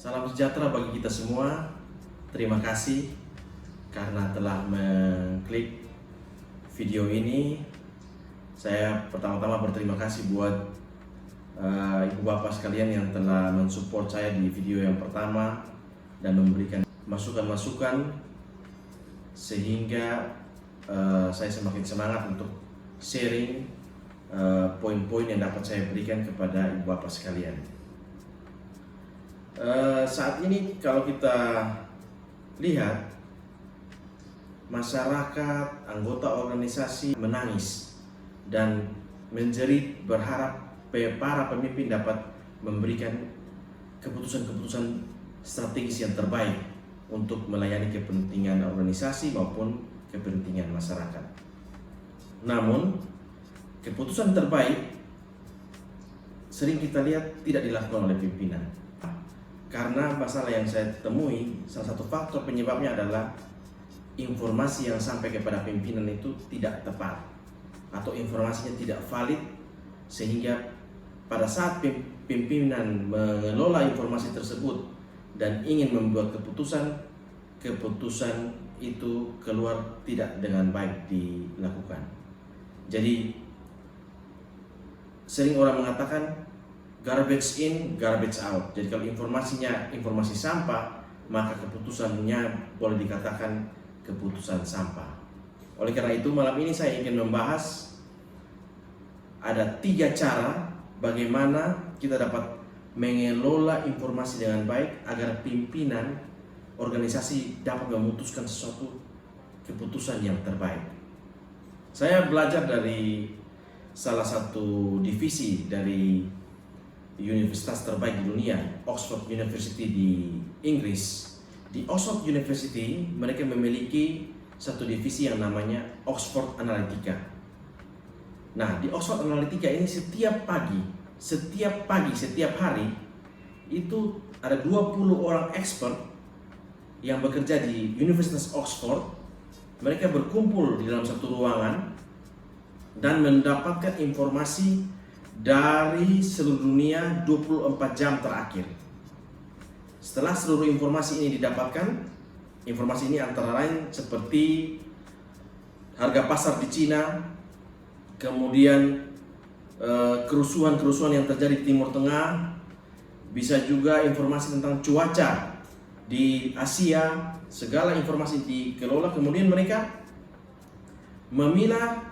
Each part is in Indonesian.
Salam sejahtera bagi kita semua. Terima kasih karena telah mengklik video ini. Saya pertama-tama berterima kasih buat ibu bapak sekalian yang telah mensupport saya di video yang pertama dan memberikan masukan-masukan sehingga saya semakin semangat untuk sharing poin-poin yang dapat saya berikan kepada ibu bapak sekalian. Saat ini kalau kita lihat, masyarakat, anggota organisasi menangis dan menjerit berharap para pemimpin dapat memberikan keputusan-keputusan strategis yang terbaik untuk melayani kepentingan organisasi maupun kepentingan masyarakat. Namun, keputusan terbaik sering kita lihat tidak dilakukan oleh pimpinan. Karena masalah yang saya temui, salah satu faktor penyebabnya adalah informasi yang sampai kepada pimpinan itu tidak tepat atau informasinya tidak valid, sehingga pada saat pimpinan mengelola informasi tersebut dan ingin membuat keputusan itu keluar tidak dengan baik dilakukan. Jadi sering orang mengatakan garbage in, garbage out. Jadi kalau informasinya informasi sampah, maka keputusannya boleh dikatakan keputusan sampah. Oleh karena itu malam ini saya ingin membahas ada 3 cara bagaimana kita dapat mengelola informasi dengan baik agar pimpinan organisasi dapat memutuskan sesuatu keputusan yang terbaik. Saya belajar dari salah satu divisi dari universitas terbaik di dunia, Oxford University di Inggris. Di Oxford University mereka memiliki satu divisi yang namanya Oxford Analytica. Nah, di Oxford Analytica ini setiap hari itu ada 20 orang expert yang bekerja di Universitas Oxford. Mereka berkumpul di dalam satu ruangan dan mendapatkan informasi dari seluruh dunia 24 jam terakhir. Setelah seluruh informasi ini didapatkan, informasi ini antara lain seperti harga pasar di Cina, kemudian kerusuhan-kerusuhan yang terjadi di Timur Tengah, bisa juga informasi tentang cuaca di Asia, segala informasi dikelola. Kemudian mereka memilah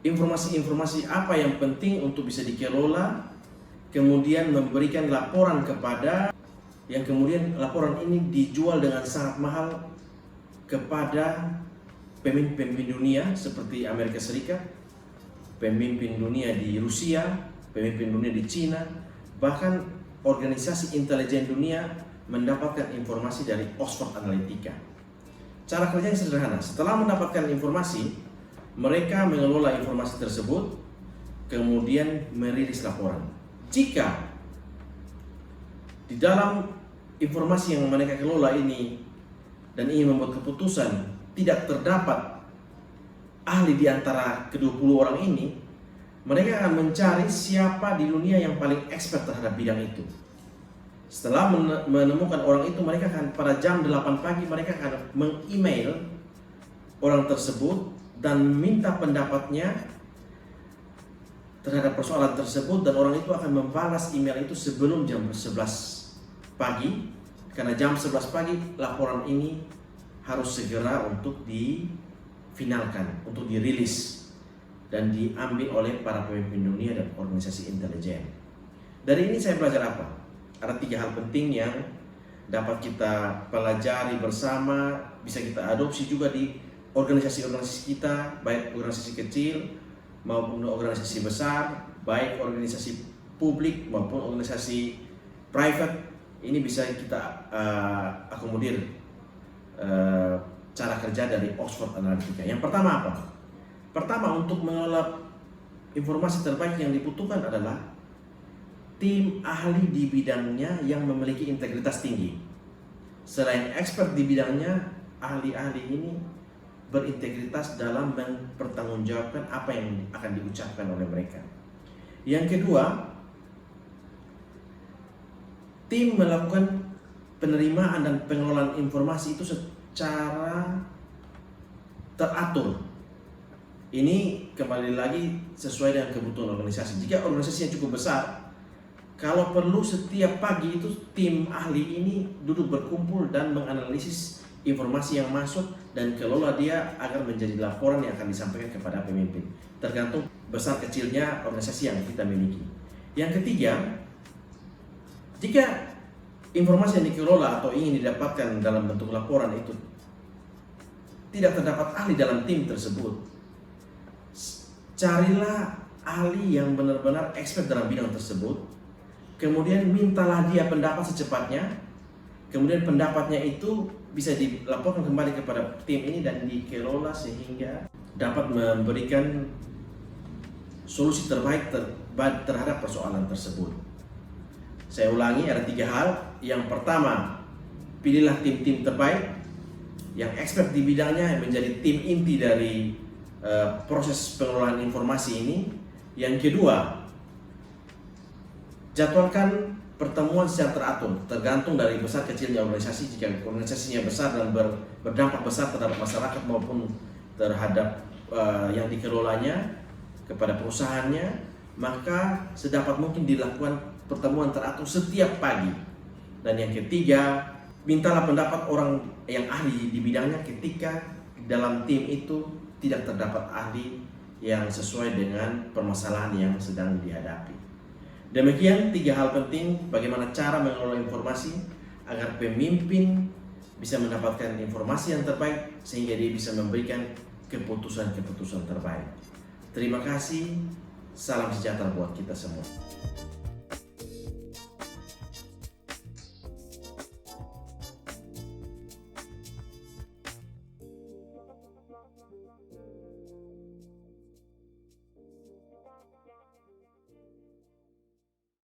informasi-informasi apa yang penting untuk bisa dikelola, kemudian memberikan laporan kepada yang kemudian laporan ini dijual dengan sangat mahal kepada pemimpin dunia seperti Amerika Serikat, pemimpin dunia di Rusia, pemimpin dunia di Cina, bahkan organisasi intelijen dunia mendapatkan informasi dari Oxford Analytica. Cara kerjanya sederhana. Setelah mendapatkan informasi, mereka mengelola informasi tersebut, kemudian merilis laporan. Jika di dalam informasi yang mereka kelola ini dan ingin membuat keputusan tidak terdapat ahli di antara ke-20 orang ini, mereka akan mencari siapa di dunia yang paling expert terhadap bidang itu. Setelah menemukan orang itu, mereka akan pada jam 8 pagi mereka akan meng-email orang tersebut dan minta pendapatnya terhadap persoalan tersebut, dan orang itu akan membalas email itu sebelum jam 11 pagi, karena jam 11 pagi laporan ini harus segera untuk difinalkan, untuk dirilis dan diambil oleh para pemimpin dunia dan organisasi intelijen. Dari ini saya belajar apa? Ada 3 hal penting yang dapat kita pelajari bersama, bisa kita adopsi juga di organisasi-organisasi kita, baik organisasi kecil maupun organisasi besar, baik organisasi publik maupun organisasi private. Ini bisa kita akomodir cara kerja dari Oxford Analytica. Yang pertama apa? Pertama, untuk mengelola informasi terbaik yang dibutuhkan adalah tim ahli di bidangnya yang memiliki integritas tinggi. Selain expert di bidangnya, ahli-ahli ini berintegritas dalam mempertanggungjawabkan apa yang akan diucapkan oleh mereka. Yang kedua, tim melakukan penerimaan dan pengelolaan informasi itu secara teratur. Ini kembali lagi sesuai dengan kebutuhan organisasi. Jika organisasi yang cukup besar, kalau perlu setiap pagi itu tim ahli ini duduk berkumpul dan menganalisis informasi yang masuk dan kelola dia agar menjadi laporan yang akan disampaikan kepada pemimpin. Tergantung besar kecilnya organisasi yang kita miliki. Yang ketiga, jika informasi yang dikelola atau ingin didapatkan dalam bentuk laporan itu tidak terdapat ahli dalam tim tersebut, carilah ahli yang benar-benar expert dalam bidang tersebut. Kemudian mintalah dia pendapat secepatnya. Kemudian pendapatnya itu bisa dilaporkan kembali kepada tim ini dan dikelola sehingga dapat memberikan solusi terbaik terhadap persoalan tersebut. Saya ulangi, ada 3 hal. Yang pertama, pilihlah tim-tim terbaik yang expert di bidangnya, yang menjadi tim inti dari proses pengelolaan informasi ini. Yang kedua, jadwalkan pertemuan secara teratur, tergantung dari besar kecilnya organisasi. Jika organisasinya besar dan berdampak besar terhadap masyarakat maupun terhadap yang dikelolanya, kepada perusahaannya, maka sedapat mungkin dilakukan pertemuan teratur setiap pagi. Dan yang ketiga, mintalah pendapat orang yang ahli di bidangnya ketika dalam tim itu tidak terdapat ahli yang sesuai dengan permasalahan yang sedang dihadapi. Demikian 3 hal penting bagaimana cara mengelola informasi agar pemimpin bisa mendapatkan informasi yang terbaik sehingga dia bisa memberikan keputusan-keputusan terbaik. Terima kasih, salam sejahtera buat kita semua.